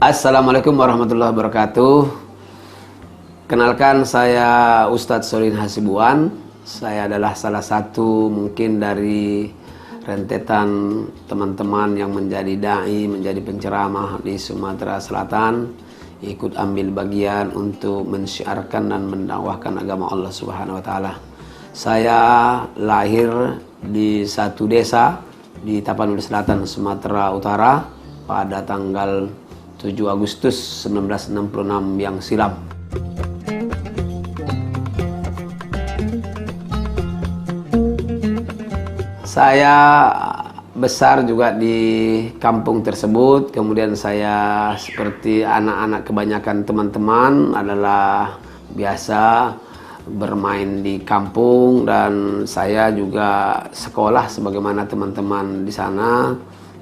Assalamualaikum warahmatullahi wabarakatuh. Kenalkan, saya Ustadz Solihin Hasibuan. Saya adalah salah satu mungkin dari rentetan teman-teman yang menjadi da'i, menjadi penceramah di Sumatera Selatan, ikut ambil bagian untuk mensyiarkan dan mendakwahkan agama Allah Subhanahu wa taala. Saya lahir di satu desa di Tapanuli Selatan, Sumatera Utara pada tanggal 7 Agustus 1966 yang silam. Saya besar juga di kampung tersebut. Kemudian saya seperti anak-anak kebanyakan teman-teman adalah biasa bermain di kampung, dan saya juga sekolah sebagaimana teman-teman di sana.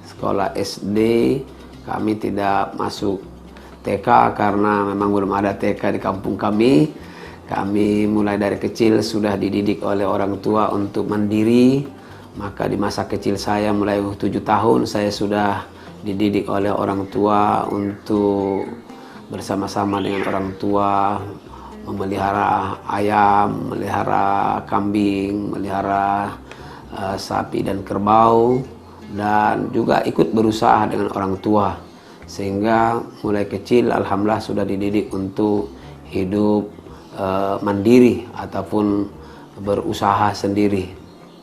Sekolah SD, kami tidak masuk TK karena memang belum ada TK di kampung kami. Kami mulai dari kecil sudah dididik oleh orang tua untuk mandiri. Maka di masa kecil saya mulai 7 tahun saya sudah dididik oleh orang tua untuk bersama-sama dengan orang tua memelihara ayam, memelihara kambing, memelihara sapi dan kerbau, dan juga ikut berusaha dengan orang tua, sehingga mulai kecil alhamdulillah sudah dididik untuk hidup mandiri ataupun berusaha sendiri.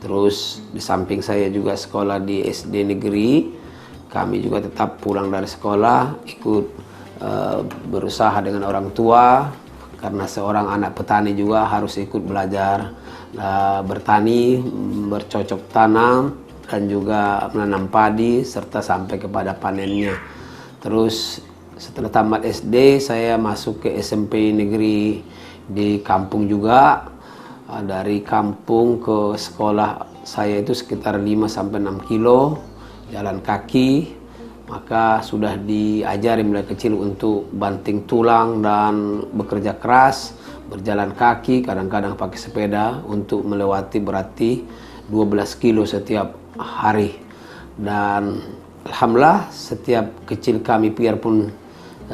Terus di samping saya juga sekolah di SD negeri, kami juga tetap pulang dari sekolah ikut berusaha dengan orang tua, karena seorang anak petani juga harus ikut belajar bertani, bercocok tanam, dan juga menanam padi serta sampai kepada panennya. Terus setelah tamat SD saya masuk ke SMP negeri di kampung juga. Dari kampung ke sekolah saya itu sekitar 5-6 kilo jalan kaki. Maka sudah diajari mulai kecil untuk banting tulang dan bekerja keras, berjalan kaki, kadang-kadang pakai sepeda untuk melewati berarti 12 kilo setiap hari. Dan alhamdulillah setiap kecil kami biarpun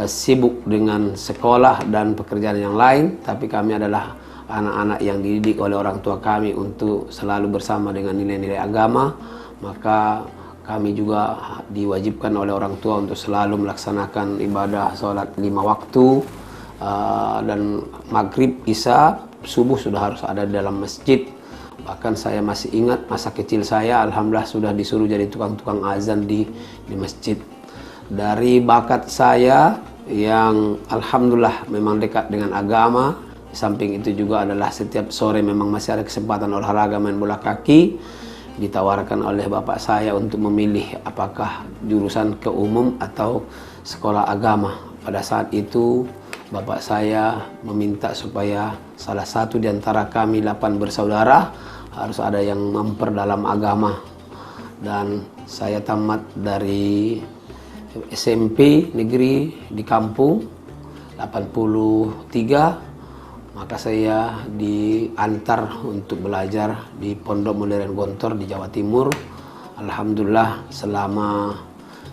sibuk dengan sekolah dan pekerjaan yang lain, tapi kami adalah anak-anak yang dididik oleh orang tua kami untuk selalu bersama dengan nilai-nilai agama. Maka kami juga diwajibkan oleh orang tua untuk selalu melaksanakan ibadah sholat 5 waktu, dan maghrib, isya, subuh sudah harus ada di dalam masjid. Bahkan saya masih ingat masa kecil saya alhamdulillah sudah disuruh jadi tukang-tukang azan di masjid. Dari bakat saya yang alhamdulillah memang dekat dengan agama, di samping itu juga adalah setiap sore memang masih ada kesempatan olahraga, main bola kaki. Ditawarkan oleh bapak saya untuk memilih apakah jurusan ke umum atau sekolah agama. Pada saat itu bapak saya meminta supaya salah satu di antara kami 8 bersaudara harus ada yang memperdalam agama. Dan saya tamat dari SMP negeri di kampung 83, maka saya diantar untuk belajar di Pondok Modern Gontor di Jawa Timur. Alhamdulillah selama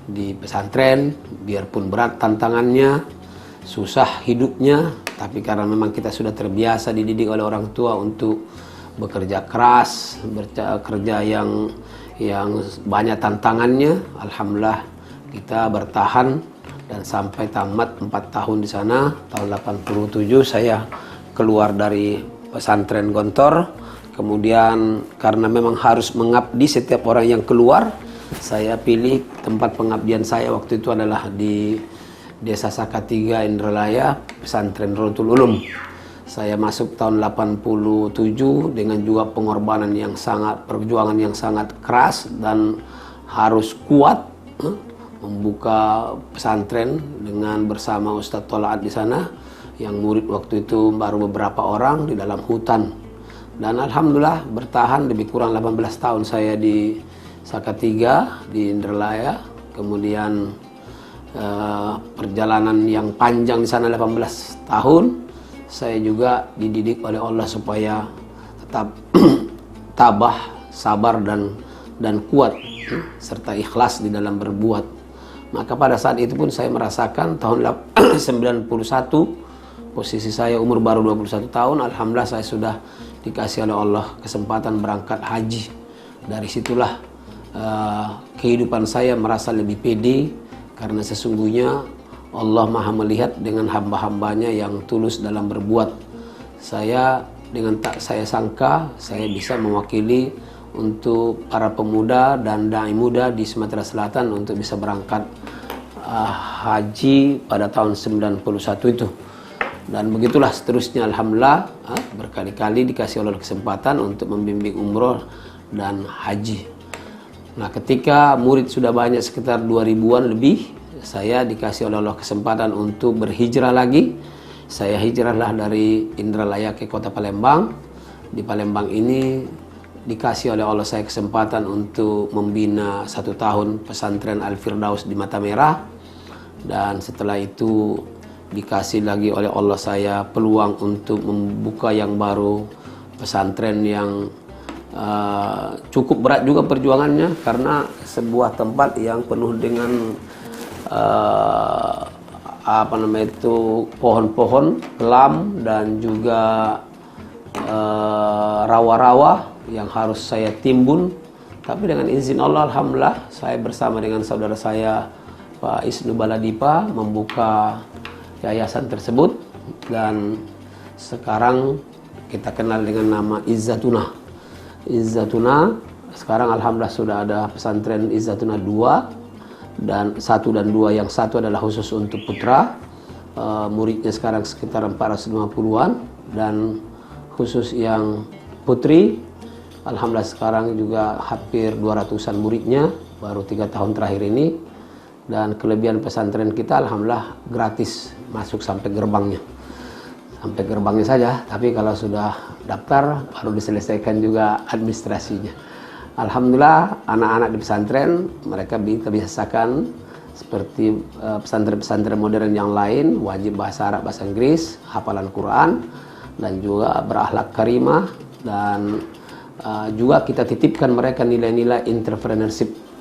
di pesantren, biarpun berat tantangannya, susah hidupnya, tapi karena memang kita sudah terbiasa dididik oleh orang tua untuk bekerja keras, bekerja yang banyak tantangannya, alhamdulillah kita bertahan dan sampai tamat 4 tahun di sana. Tahun 87 saya keluar dari pesantren Gontor. Kemudian karena memang harus mengabdi setiap orang yang keluar, saya pilih tempat pengabdian saya waktu itu adalah di Desa Sakatiga Indralaya, pesantren Rotul Ulum. Saya masuk tahun 87 dengan juga pengorbanan yang sangat, perjuangan yang sangat keras dan harus kuat membuka pesantren dengan bersama Ustadz Tolaat di sana, yang murid waktu itu baru beberapa orang di dalam hutan. Dan alhamdulillah bertahan lebih kurang 18 tahun saya di Sakatiga di Indralaya. Kemudian perjalanan yang panjang di sana 18 tahun. Saya juga dididik oleh Allah supaya tetap tabah, sabar dan kuat serta ikhlas di dalam berbuat. Maka pada saat itu pun saya merasakan tahun 91, posisi saya umur baru 21 tahun, alhamdulillah saya sudah dikasih oleh Allah kesempatan berangkat haji. Dari situlah kehidupan saya merasa lebih pede, karena sesungguhnya Allah Maha melihat dengan hamba-hambanya yang tulus dalam berbuat. Saya dengan tak saya sangka saya bisa mewakili untuk para pemuda dan dai muda di Sumatera Selatan untuk bisa berangkat haji pada tahun 91 itu. Dan begitulah seterusnya, alhamdulillah berkali-kali dikasih Allah kesempatan untuk membimbing umroh dan haji. Nah, ketika murid sudah banyak sekitar 2000-an lebih, saya dikasih oleh Allah kesempatan untuk berhijrah lagi. Saya hijrahlah dari Indralaya ke kota Palembang. Di Palembang ini dikasih oleh Allah saya kesempatan untuk membina 1 tahun pesantren Al-Firdaus di Mata Merah. Dan setelah itu dikasih lagi oleh Allah saya peluang untuk membuka yang baru, pesantren yang cukup berat juga perjuangannya, karena sebuah tempat yang penuh dengan pohon-pohon kelam dan juga rawa-rawa yang harus saya timbun. Tapi dengan izin Allah, alhamdulillah saya bersama dengan saudara saya Pak Isnu Baladipa membuka yayasan tersebut, dan sekarang kita kenal dengan nama Izzatuna. Izzatuna sekarang alhamdulillah sudah ada pesantren Izzatuna 2 dan 1 dan 2. Yang 1 adalah khusus untuk putra, muridnya sekarang sekitar 450-an, dan khusus yang putri alhamdulillah sekarang juga hampir 200-an muridnya, baru 3 tahun terakhir ini. Dan kelebihan pesantren kita alhamdulillah gratis masuk sampai gerbangnya, saja, tapi kalau sudah daftar baru diselesaikan juga administrasinya. Alhamdulillah anak-anak di pesantren mereka dibiasakan seperti pesantren-pesantren modern yang lain, wajib bahasa Arab, bahasa Inggris, hafalan Quran, dan juga berakhlak karimah. Dan juga kita titipkan mereka nilai-nilai entrepreneurship.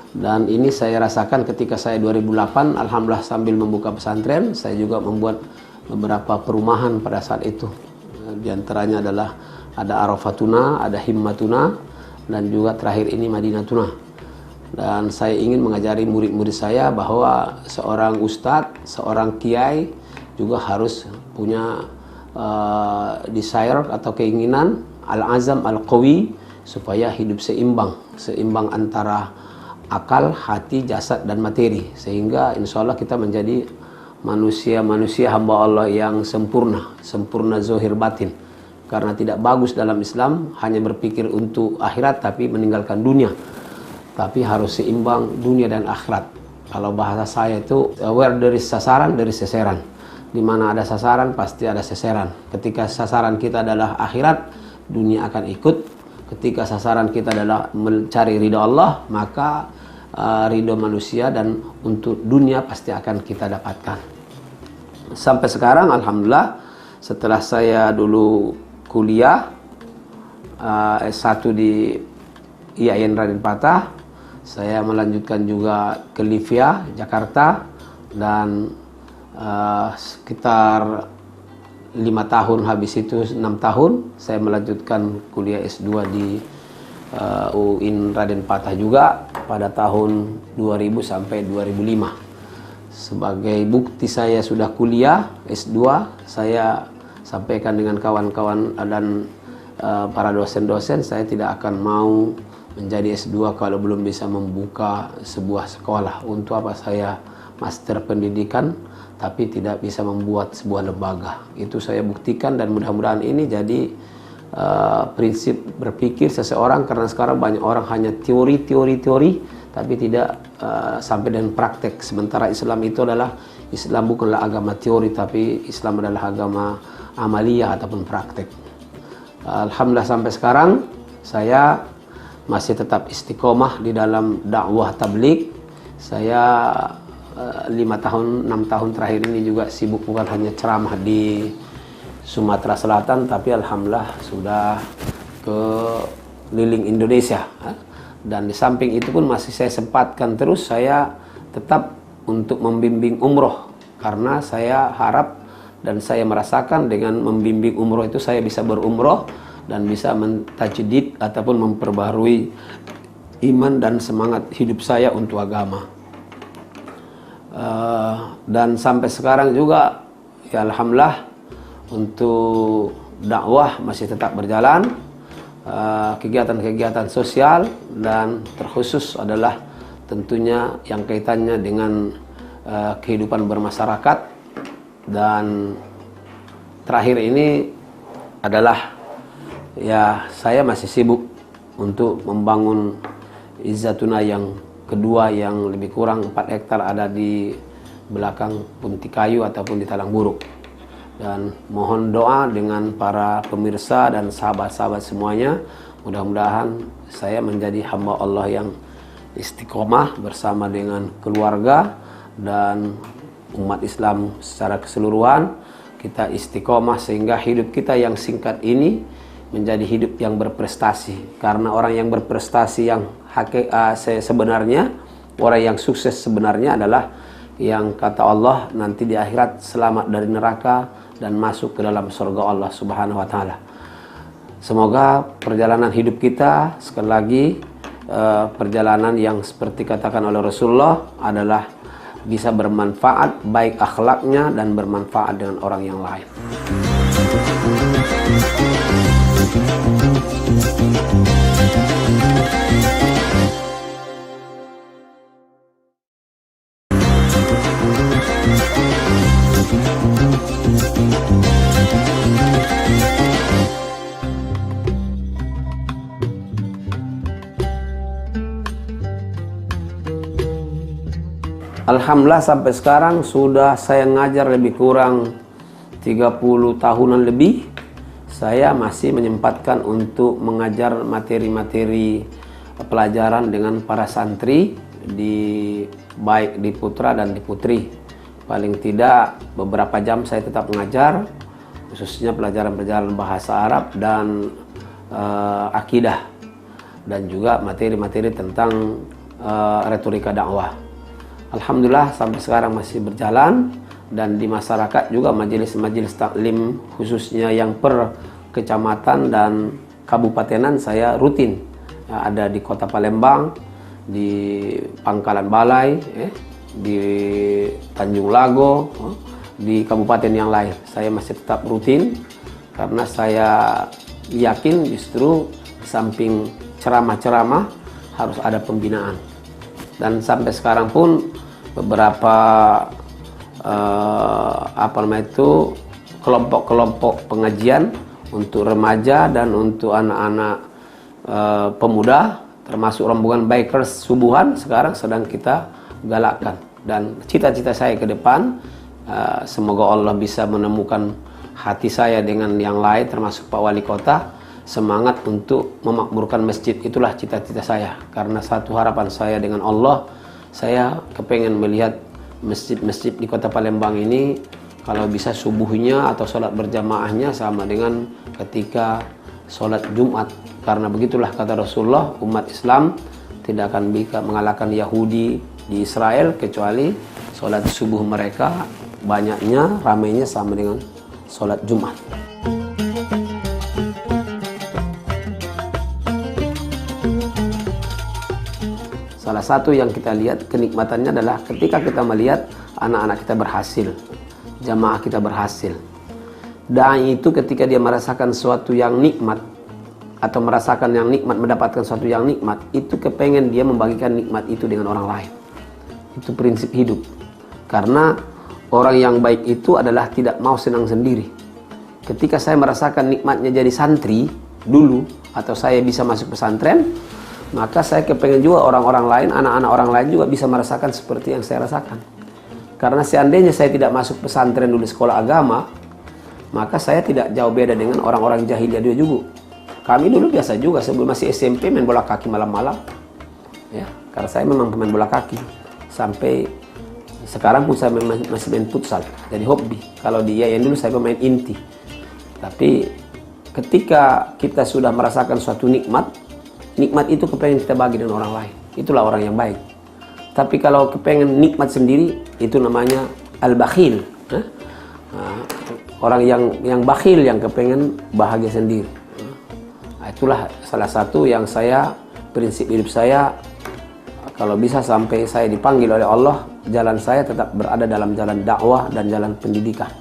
Dan ini saya rasakan ketika saya 2008, alhamdulillah sambil membuka pesantren, saya juga membuat beberapa perumahan pada saat itu. Di antaranya adalah ada Arafatuna, ada Himmatuna, dan juga terakhir ini Madinatuna. Dan saya ingin mengajari murid-murid saya bahwa seorang ustadz, seorang kiai juga harus punya desire atau keinginan, al-azam al-qawi, supaya hidup seimbang antara akal, hati, jasad, dan materi, sehingga insya Allah kita menjadi manusia hamba Allah yang sempurna zahir batin. Karena tidak bagus dalam Islam hanya berpikir untuk akhirat tapi meninggalkan dunia. Tapi harus seimbang dunia dan akhirat. Kalau bahasa saya itu aware dari sasaran, dari seseran. Di mana ada sasaran pasti ada seseran. Ketika sasaran kita adalah akhirat, dunia akan ikut. Ketika sasaran kita adalah mencari ridha Allah, maka ridha manusia dan untuk dunia pasti akan kita dapatkan. Sampai sekarang alhamdulillah, setelah saya dulu kuliah S1 di IAIN Raden Patah, saya melanjutkan juga ke Livia, Jakarta, dan sekitar 5 tahun, habis itu 6 tahun saya melanjutkan kuliah S2 di UIN Raden Patah juga pada tahun 2000 sampai 2005. Sebagai bukti saya sudah kuliah S2, saya sampaikan dengan kawan-kawan dan para dosen-dosen, saya tidak akan mau menjadi S2 kalau belum bisa membuka sebuah sekolah. Untuk apa saya master pendidikan tapi tidak bisa membuat sebuah lembaga? Itu saya buktikan, dan mudah-mudahan ini jadi prinsip berpikir seseorang, karena sekarang banyak orang hanya teori tapi tidak sampai dengan praktek. Sementara Islam itu adalah, Islam bukanlah agama teori, tapi Islam adalah agama amaliyah ataupun praktek. Alhamdulillah sampai sekarang saya masih tetap istiqomah di dalam dakwah tabligh. Saya 5 tahun, 6 tahun terakhir ini juga sibuk bukan hanya ceramah di Sumatera Selatan, tapi alhamdulillah sudah ke keliling Indonesia. Dan di samping itu pun masih saya sempatkan terus saya tetap untuk membimbing umroh, karena saya harap dan saya merasakan dengan membimbing umroh itu saya bisa berumroh dan bisa mentajdid ataupun memperbaharui iman dan semangat hidup saya untuk agama. Dan sampai sekarang juga ya alhamdulillah untuk dakwah masih tetap berjalan, kegiatan-kegiatan sosial, dan terkhusus adalah tentunya yang kaitannya dengan kehidupan bermasyarakat. Dan terakhir ini adalah ya saya masih sibuk untuk membangun Izzatuna yang kedua yang lebih kurang 4 hektar ada di belakang Puntikayu ataupun di Talang Buruk. Dan mohon doa dengan para pemirsa dan sahabat-sahabat semuanya, mudah-mudahan saya menjadi hamba Allah yang istiqomah bersama dengan keluarga dan umat Islam secara keseluruhan. Kita istiqomah sehingga hidup kita yang singkat ini menjadi hidup yang berprestasi. Karena orang yang berprestasi yang sebenarnya, orang yang sukses sebenarnya adalah yang kata Allah nanti di akhirat selamat dari neraka dan masuk ke dalam surga Allah Subhanahu wa taala. Semoga perjalanan hidup kita sekali lagi perjalanan yang seperti katakan oleh Rasulullah adalah bisa bermanfaat baik akhlaknya dan bermanfaat dengan orang yang lain. Alhamdulillah sampai sekarang sudah saya ngajar lebih kurang 30 tahunan lebih. Saya masih menyempatkan untuk mengajar materi-materi pelajaran dengan para santri baik di putra dan di putri. Paling tidak beberapa jam saya tetap mengajar, khususnya pelajaran-pelajaran bahasa Arab dan akidah, dan juga materi-materi tentang retorika dakwah. Alhamdulillah sampai sekarang masih berjalan, dan di masyarakat juga majelis-majelis taklim khususnya yang per kecamatan dan kabupatenan saya rutin. Ada di Kota Palembang, di Pangkalan Balai, di Tanjung Lago, di kabupaten yang lain. Saya masih tetap rutin karena saya yakin justru samping ceramah-ceramah harus ada pembinaan. Dan sampai sekarang pun beberapa kelompok-kelompok pengajian untuk remaja dan untuk anak-anak pemuda, termasuk rombongan bikers subuhan sekarang sedang kita galakkan. Dan cita-cita saya ke depan, semoga Allah bisa menemukan hati saya dengan yang lain termasuk Pak Wali Kota, semangat untuk memakmurkan masjid. Itulah cita-cita saya, karena satu harapan saya dengan Allah, saya kepengen melihat masjid-masjid di Kota Palembang ini kalau bisa subuhnya atau sholat berjamaahnya sama dengan ketika sholat Jumat, karena begitulah kata Rasulullah, umat Islam tidak akan bisa mengalahkan Yahudi di Israel kecuali sholat subuh mereka banyaknya, ramainya sama dengan sholat Jumat. Salah satu yang kita lihat kenikmatannya adalah ketika kita melihat anak-anak kita berhasil, jamaah kita berhasil. Dai itu ketika dia merasakan sesuatu yang nikmat atau merasakan yang nikmat, mendapatkan sesuatu yang nikmat, itu kepengen dia membagikan nikmat itu dengan orang lain. Itu prinsip hidup. Karena orang yang baik itu adalah tidak mau senang sendiri. Ketika saya merasakan nikmatnya jadi santri dulu, atau saya bisa masuk pesantren, maka saya kepengen juga orang-orang lain, anak-anak orang lain juga bisa merasakan seperti yang saya rasakan. Karena seandainya saya tidak masuk pesantren dulu sekolah agama, maka saya tidak jauh beda dengan orang-orang jahiliyah dulu. Kami dulu biasa juga sebelum masih SMP main bola kaki malam-malam. Ya, karena saya memang pemain bola kaki. Sampai sekarang pun saya masih main futsal, jadi hobi. Kalau di Yayan dulu saya pemain inti. Tapi ketika kita sudah merasakan suatu nikmat, nikmat itu kepengen kita bagi dengan orang lain. Itulah orang yang baik. Tapi kalau kepengen nikmat sendiri, itu namanya al-bakhil. Orang yang bakhil, yang kepengen bahagia sendiri. Itulah salah satu yang prinsip hidup saya. Kalau bisa sampai saya dipanggil oleh Allah, jalan saya tetap berada dalam jalan dakwah dan jalan pendidikan.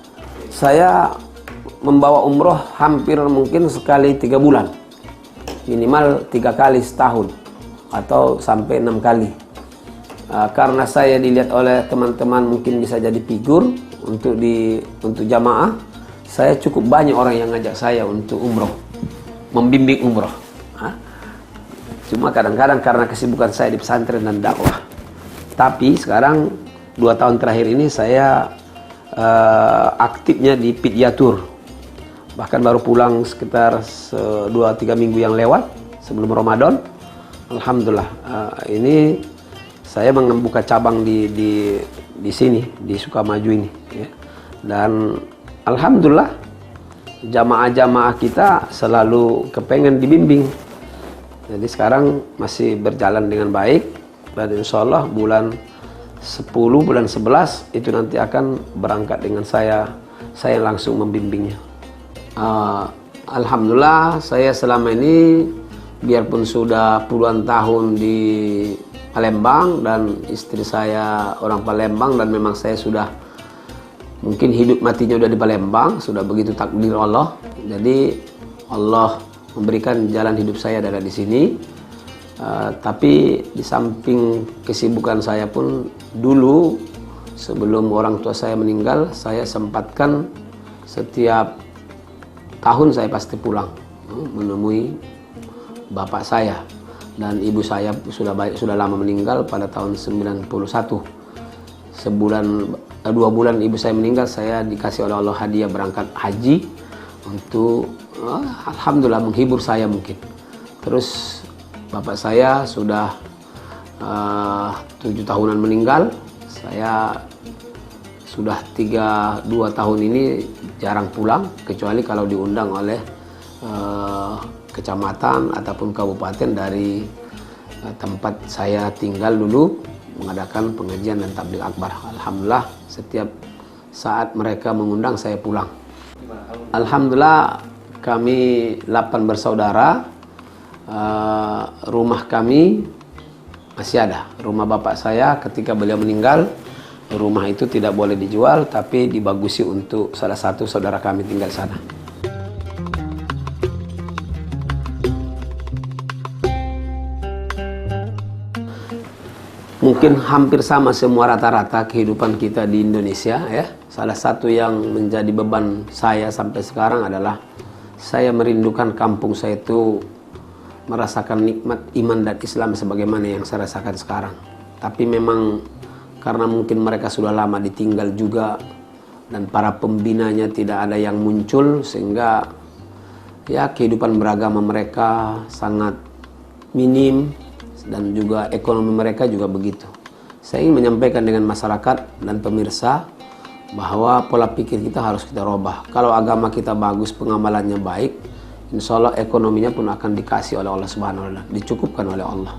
Saya membawa umroh hampir mungkin sekali 3 bulan. Minimal 3 kali setahun atau sampai 6 kali. Karena saya dilihat oleh teman-teman mungkin bisa jadi figur untuk jamaah, saya cukup banyak orang yang ngajak saya untuk umroh, membimbing umroh. Cuma kadang-kadang karena kesibukan saya di pesantren dan dakwah. Tapi sekarang 2 tahun terakhir ini saya aktifnya di Pidyatur. Bahkan baru pulang sekitar 2-3 minggu yang lewat sebelum Ramadan. Alhamdulillah, ini saya membuka cabang di sini, di Sukamaju ini. Ya. Dan alhamdulillah, jamaah-jamaah kita selalu kepengen dibimbing. Jadi sekarang masih berjalan dengan baik, dan insya Allah bulan 10, bulan 11 itu nanti akan berangkat dengan saya langsung membimbingnya. Alhamdulillah, saya selama ini biarpun sudah puluhan tahun di Palembang dan istri saya orang Palembang, dan memang saya sudah mungkin hidup matinya udah di Palembang, sudah begitu takdir Allah. Jadi Allah memberikan jalan hidup saya ada di sini. Tapi di samping kesibukan saya pun dulu sebelum orang tua saya meninggal, saya sempatkan setiap tahun saya pasti pulang menemui bapak saya, dan ibu saya sudah lama meninggal pada tahun 91. 2 bulan ibu saya meninggal, saya dikasih oleh Allah hadiah berangkat haji untuk alhamdulillah menghibur saya mungkin. Terus bapak saya sudah 7 tahunan meninggal. Saya sudah 2 tahun ini jarang pulang, kecuali kalau diundang oleh kecamatan ataupun kabupaten dari tempat saya tinggal dulu mengadakan pengajian dan tabligh akbar. Alhamdulillah, setiap saat mereka mengundang saya pulang. Alhamdulillah, kami 8 bersaudara. Rumah kami masih ada. Rumah bapak saya ketika beliau meninggal, rumah itu tidak boleh dijual, tapi dibagusi untuk salah satu saudara kami tinggal sana. Mungkin hampir sama semua rata-rata kehidupan kita di Indonesia ya. Salah satu yang menjadi beban saya sampai sekarang adalah saya merindukan kampung saya itu merasakan nikmat iman dan Islam sebagaimana yang saya rasakan sekarang. Tapi memang karena mungkin mereka sudah lama ditinggal juga dan para pembinanya tidak ada yang muncul, sehingga ya kehidupan beragama mereka sangat minim dan juga ekonomi mereka juga begitu. Saya ingin menyampaikan dengan masyarakat dan pemirsa bahwa pola pikir kita harus kita rubah. Kalau agama kita bagus, pengamalannya baik, insya Allah ekonominya pun akan dikasih oleh Allah Subhanahu wa Ta'ala, dicukupkan oleh Allah.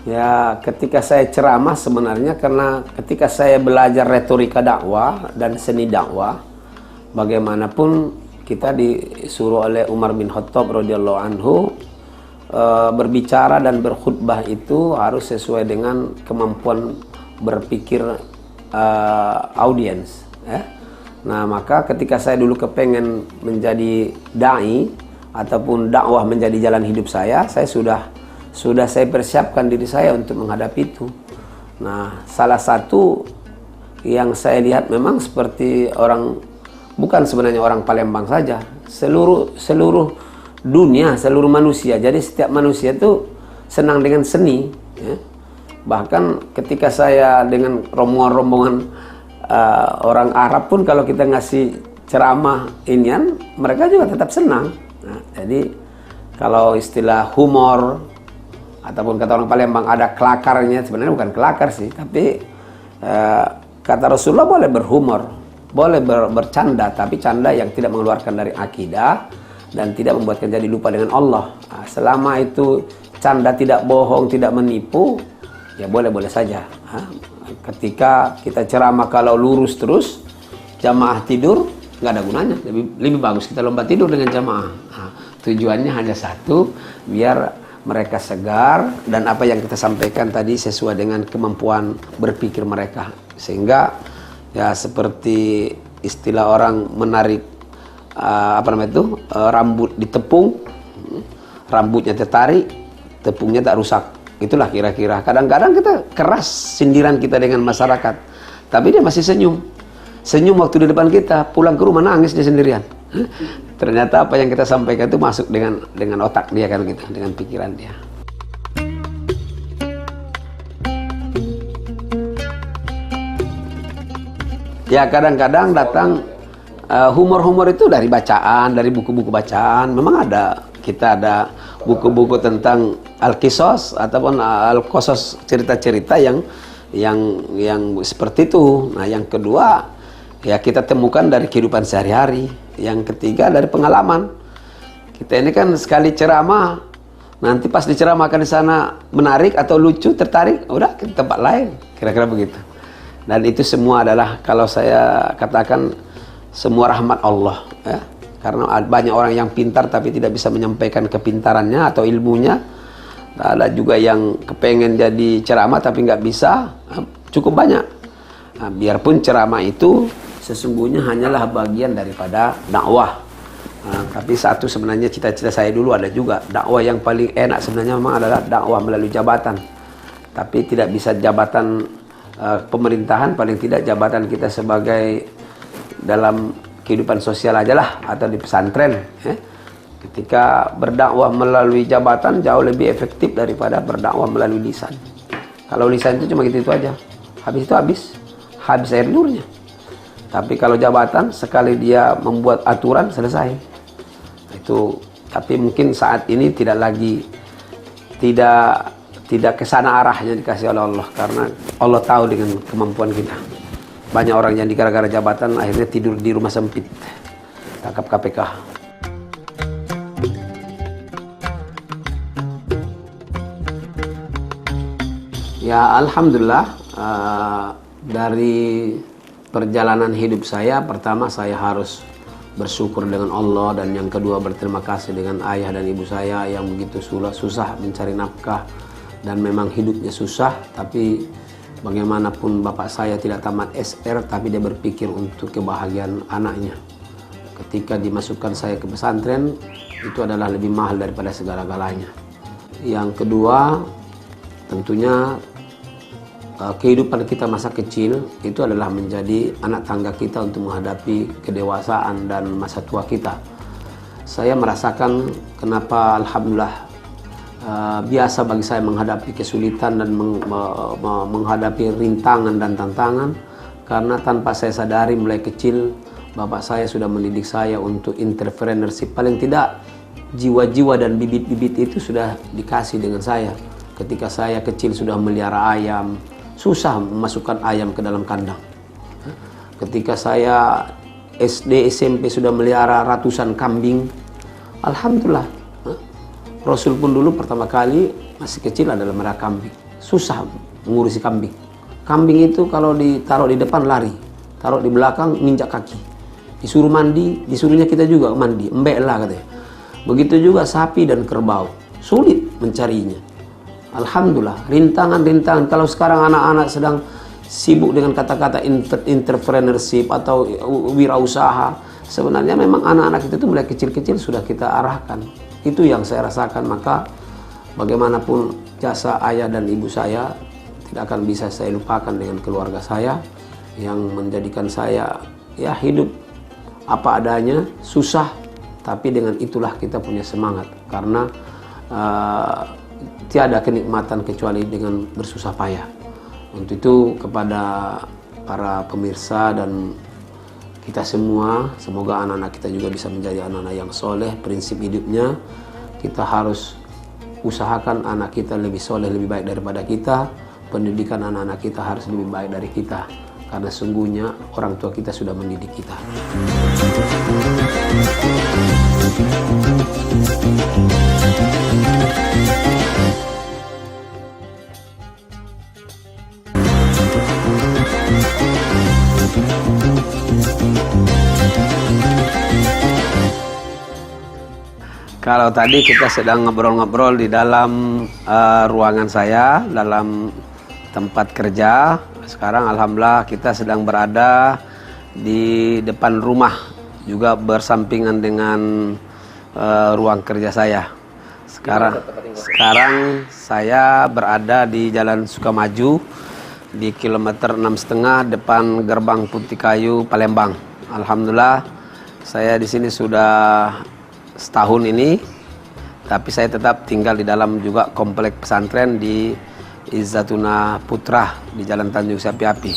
Ya, ketika saya ceramah sebenarnya karena ketika saya belajar retorika dakwah dan seni dakwah, bagaimanapun kita disuruh oleh Umar bin Khattab radhiyallahu anhu berbicara dan berkhutbah itu harus sesuai dengan kemampuan berpikir audiens. Nah, maka ketika saya dulu kepengen menjadi dai ataupun dakwah menjadi jalan hidup saya sudah saya persiapkan diri saya untuk menghadapi itu. Nah, salah satu yang saya lihat memang seperti bukan sebenarnya orang Palembang saja, seluruh dunia, seluruh manusia. Jadi setiap manusia itu senang dengan seni. Ya. Bahkan ketika saya dengan rombongan orang Arab pun kalau kita ngasih ceramah inian, mereka juga tetap senang. Nah, jadi kalau istilah humor ataupun kata orang Palembang ada kelakarnya, sebenarnya bukan kelakar sih, tapi kata Rasulullah boleh berhumor, boleh bercanda, tapi canda yang tidak mengeluarkan dari akidah dan tidak membuatkan jadi lupa dengan Allah. Nah, selama itu canda, tidak bohong, tidak menipu, ya boleh-boleh saja. Ketika kita ceramah kalau lurus terus, jamaah tidur, nggak ada gunanya. Lebih bagus kita lomba tidur dengan jamaah. Nah, tujuannya hanya satu, biar mereka segar dan apa yang kita sampaikan tadi sesuai dengan kemampuan berpikir mereka, sehingga ya seperti istilah orang menarik rambut ditepung, rambutnya tertarik, tepungnya tak rusak. Itulah kira-kira. Kadang-kadang kita keras sindiran kita dengan masyarakat, tapi dia masih senyum waktu di depan kita, pulang ke rumah nangis dia sendirian. Ternyata apa yang kita sampaikan itu masuk dengan otak dia kan gitu, dengan pikiran dia. Ya kadang-kadang datang humor-humor itu dari bacaan, dari buku-buku bacaan. Memang kita ada buku-buku tentang al-qisas ataupun al-qasas, cerita-cerita yang seperti itu. Nah, yang kedua ya kita temukan dari kehidupan sehari-hari. Yang ketiga dari pengalaman. Kita ini kan sekali ceramah, nanti pas diceramahkan di sana menarik atau lucu, tertarik, udah ke tempat lain, kira-kira begitu. Dan itu semua adalah, kalau saya katakan, semua rahmat Allah, ya. Karena banyak orang yang pintar tapi tidak bisa menyampaikan kepintarannya atau ilmunya. Ada juga yang kepengen jadi ceramah tapi nggak bisa, cukup banyak. Nah, biarpun ceramah itu sesungguhnya hanyalah bagian daripada dakwah. Tapi satu sebenarnya cita-cita saya dulu ada juga. Dakwah yang paling enak sebenarnya memang adalah dakwah melalui jabatan. Tapi tidak bisa jabatan pemerintahan, paling tidak jabatan kita sebagai dalam kehidupan sosial aja lah, atau di pesantren. Ketika berdakwah melalui jabatan jauh lebih efektif daripada berdakwah melalui lisan. Kalau lisan itu cuma gitu aja, habis itu habis air liurnya. Tapi kalau jabatan sekali dia membuat aturan selesai. Itu, tapi mungkin saat ini tidak ke sana arahnya dikasih oleh Allah, karena Allah tahu dengan kemampuan kita. Banyak orang yang gara-gara jabatan akhirnya tidur di rumah sempit, tangkap KPK. Ya alhamdulillah, dari perjalanan hidup saya, pertama saya harus bersyukur dengan Allah, dan yang kedua berterima kasih dengan ayah dan ibu saya yang begitu susah mencari nafkah, dan memang hidupnya susah, tapi bagaimanapun bapak saya tidak tamat SR, tapi dia berpikir untuk kebahagiaan anaknya. Ketika dimasukkan saya ke pesantren, itu adalah lebih mahal daripada segala-galanya. Yang kedua, tentunya kehidupan kita masa kecil itu adalah menjadi anak tangga kita untuk menghadapi kedewasaan dan masa tua kita. Saya merasakan kenapa alhamdulillah biasa bagi saya menghadapi kesulitan dan menghadapi rintangan dan tantangan, karena tanpa saya sadari mulai kecil bapak saya sudah mendidik saya untuk entrepreneurship. Paling tidak jiwa-jiwa dan bibit-bibit itu sudah dikasih dengan saya. Ketika saya kecil sudah melihara ayam, susah memasukkan ayam ke dalam kandang. Ketika saya SD, SMP sudah melihara ratusan kambing. Alhamdulillah. Rasul pun dulu pertama kali masih kecil adalah melihara kambing. Susah mengurusi kambing. Kambing itu kalau ditaruh di depan lari, taruh di belakang nginjak kaki. Disuruh mandi, disuruhnya kita juga mandi, embek lah katanya. Begitu juga sapi dan kerbau, sulit mencarinya. Alhamdulillah, rintangan-rintangan. Kalau sekarang anak-anak sedang sibuk dengan kata-kata entrepreneurship atau wirausaha, sebenarnya memang anak-anak itu mulai kecil-kecil sudah kita arahkan. Itu yang saya rasakan. Maka bagaimanapun jasa ayah dan ibu saya tidak akan bisa saya lupakan dengan keluarga saya yang menjadikan saya ya hidup apa adanya, susah, tapi dengan itulah kita punya semangat, karena tiada kenikmatan kecuali dengan bersusah payah. Untuk itu kepada para pemirsa dan kita semua, semoga anak-anak kita juga bisa menjadi anak-anak yang soleh. Prinsip hidupnya kita harus usahakan anak kita lebih soleh, lebih baik daripada kita. Pendidikan anak-anak kita harus lebih baik dari kita, karena sungguhnya orang tua kita sudah mendidik kita. Kalau tadi kita sedang ngobrol-ngobrol di dalam ruangan saya, dalam tempat kerja. Sekarang alhamdulillah kita sedang berada di depan rumah, juga bersampingan dengan ruang kerja saya. Sekarang saya berada di Jalan Sukamaju di kilometer 6,5 depan Gerbang Putih Kayu Palembang. Alhamdulillah saya di sini sudah setahun ini, tapi saya tetap tinggal di dalam juga komplek pesantren di Izzatuna Putra di Jalan Tanjung Sapi-Api.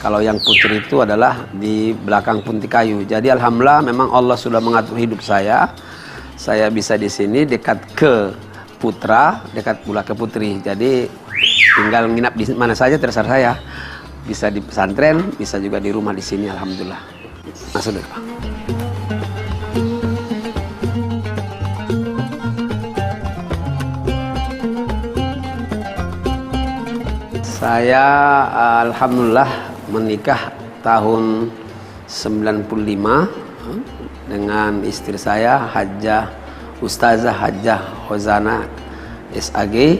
Kalau yang putri itu adalah di belakang Putih Kayu. Jadi alhamdulillah memang Allah sudah mengatur hidup saya. Saya bisa di sini dekat ke Putra, dekat pula ke Putri. Jadi tinggal nginap di mana saja terserah saya. Bisa di pesantren, bisa juga di rumah di sini alhamdulillah. Masuk dulu, Pak. Saya alhamdulillah menikah tahun 95 dengan istri saya Ustazah Hajjah Hozana SAG,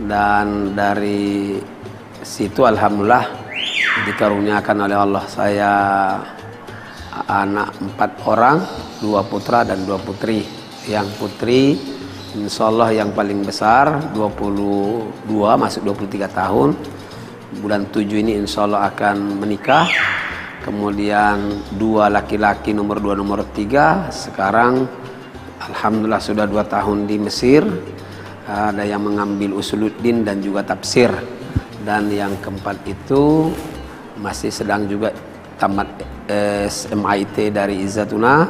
dan dari situ alhamdulillah dikaruniakan oleh Allah saya anak 4 orang, 2 putra dan 2 putri. Yang putri insya Allah yang paling besar 22 masuk 23 tahun. Bulan 7 ini insya Allah akan menikah. Kemudian 2 laki-laki nomor 2 nomor 3 sekarang alhamdulillah sudah 2 tahun di Mesir. Ada yang mengambil usuluddin dan juga tafsir. Dan yang keempat itu masih sedang juga tamat SMIT dari Izzatuna.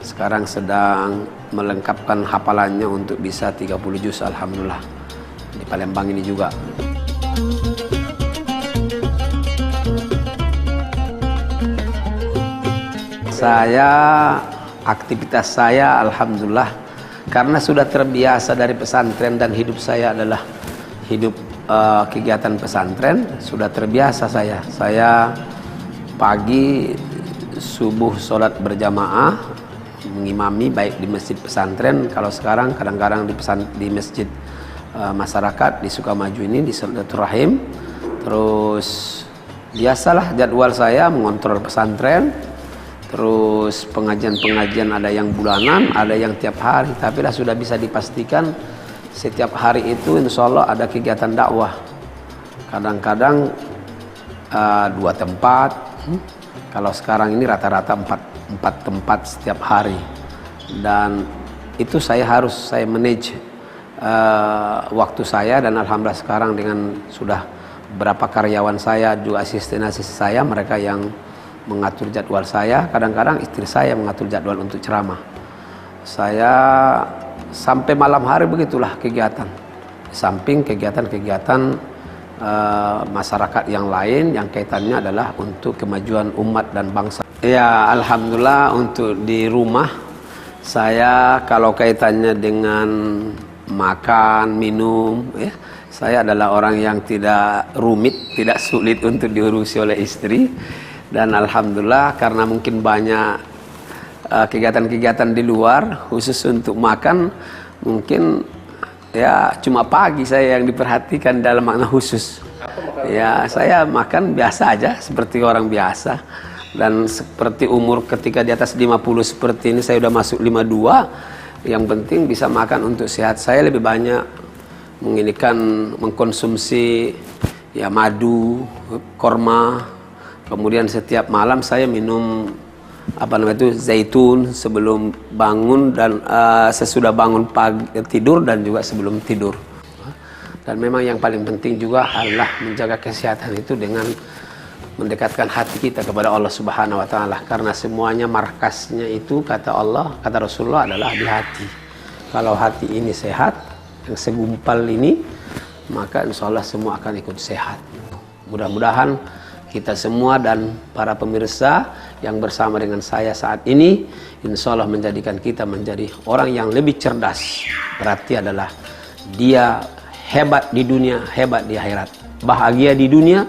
Sekarang sedang melengkapkan hafalannya untuk bisa 30 juz alhamdulillah di Palembang ini juga. Aktivitas saya alhamdulillah karena sudah terbiasa dari pesantren dan hidup saya adalah hidup kegiatan pesantren, sudah terbiasa saya pagi subuh sholat berjamaah mengimami baik di masjid pesantren, kalau sekarang kadang-kadang di masjid masyarakat di Sukamaju ini di Silaturahim. Terus biasalah jadwal saya mengontrol pesantren, terus pengajian-pengajian ada yang bulanan, ada yang tiap hari, tapi lah sudah bisa dipastikan setiap hari itu insya Allah ada kegiatan dakwah. Kadang-kadang 2 tempat, kalau sekarang ini rata-rata 4 tempat setiap hari, dan itu saya manage waktu saya. Dan alhamdulillah sekarang dengan sudah beberapa karyawan saya juga asisten saya, mereka yang mengatur jadwal saya. Kadang-kadang istri saya mengatur jadwal untuk ceramah. Saya sampai malam hari begitulah kegiatan, di samping kegiatan-kegiatan masyarakat yang lain yang kaitannya adalah untuk kemajuan umat dan bangsa. Ya alhamdulillah untuk di rumah saya kalau kaitannya dengan makan, minum, ya, saya adalah orang yang tidak rumit, tidak sulit untuk diurusi oleh istri. Dan alhamdulillah karena mungkin banyak kegiatan-kegiatan di luar, khusus untuk makan mungkin ya cuma pagi saya yang diperhatikan dalam makna khusus. Ya saya makan biasa aja seperti orang biasa. Dan seperti umur ketika di atas 50 seperti ini, saya udah masuk 52. Yang penting bisa makan untuk sehat. Saya lebih banyak mengkonsumsi ya madu, kurma. Kemudian setiap malam saya minum zaitun sebelum bangun dan sesudah bangun tidur dan juga sebelum tidur. Dan memang yang paling penting juga adalah menjaga kesehatan itu dengan mendekatkan hati kita kepada Allah Subhanahu wa taala, karena semuanya markasnya itu kata Allah, kata Rasulullah adalah di hati. Kalau hati ini sehat, yang segumpal ini, maka insya Allah semua akan ikut sehat. Mudah-mudahan kita semua dan para pemirsa yang bersama dengan saya saat ini, insya Allah menjadikan kita menjadi orang yang lebih cerdas. Berarti adalah dia hebat di dunia, hebat di akhirat, bahagia di dunia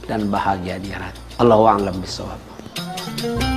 dan bahagia di akhirat. Allahu a'lam bishawab.